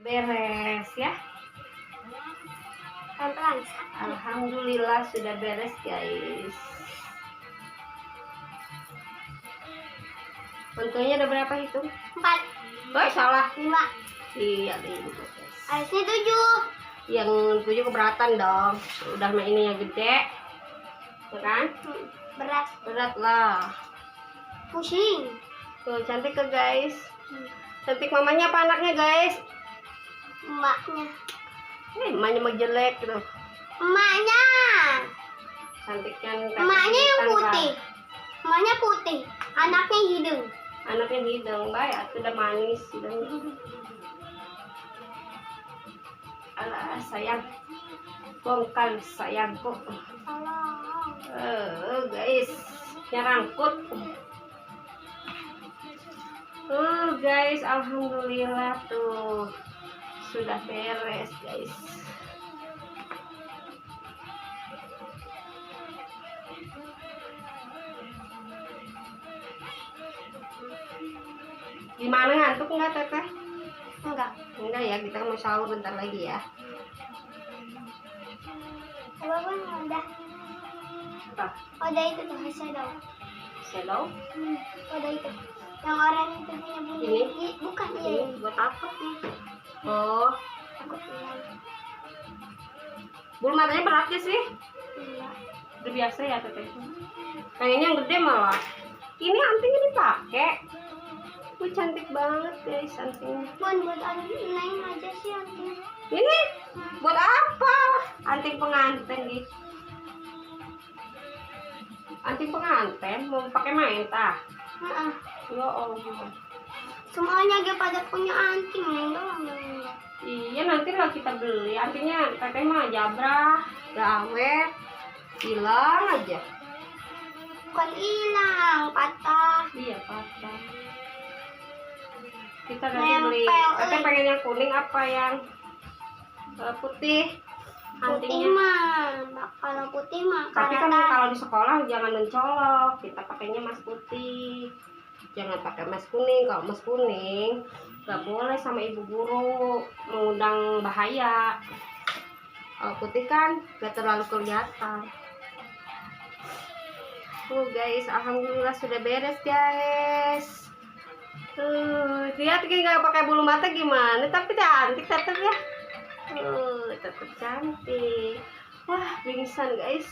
beres ya. Pelan-pelan. Alhamdulillah sudah beres guys. Mantunya ada berapa hitung? 4. Oh salah. 5. Iya 5 guys. Harusnya 7. Yang 7 keberatan dong. Udah mah ini yang gede, ya kan? Berat lah. Pusing. Tuh cantik ke guys. Cantik mamanya apa anaknya guys? Emaknya. Emaknya mah jelek gitu. Emaknya. Cantik kan? Emaknya yang putih. Emaknya putih. Anaknya hidung. Anaknya hidung, baik. Sudah manis hidungnya. Alah sayang, bongkar sayangku. Guys, nyerangkut. Guys, alhamdulillah tuh sudah beres guys. Gimana, ngantuk nggak teteh? Enggak ya, kita mau sahur bentar lagi ya. Udah. Apa? Udah itu tuh shadow. Shadow? Udah itu. Yang oranye itu punya bunyi. Ini? Bukan Ini iya. buat apa? Oh, Aku bilang. bulu matanya berat ya sih? Iya. Udah biasa ya teteh. Pengennya yang gede malah. Ini antingnya dipakai. Cantik banget guys antingnya. Buat anting aja sih anting. Ini buat apa? Anting pengantin gitu. Anting pengantin mau pakai main tah? Ya Allah. Semuanya aja pada punya anting, Neng doang yang enggak. Iya nanti lah kita beli. Antingnya teteh mah jabrah, gak awet, hilang aja. Bukan hilang, patah. Iya patah. Kita nanti beli. Nempel, Teteh pengen yang kuning apa yang putih? Putih Antingnya. mah, kalau putih mah. Tapi kan karatan. kalau di sekolah jangan mencolok. Kita pakainya emas putih. Jangan pakai emas kuning. Kalau emas kuning nggak boleh sama ibu guru, mengundang bahaya. Kalau putih kan nggak terlalu kelihatan. Guys, alhamdulillah sudah beres guys. Lihat nggak pakai bulu mata gimana? Tapi cantik tetap ya. Tetap cantik. Wah, pingsan guys.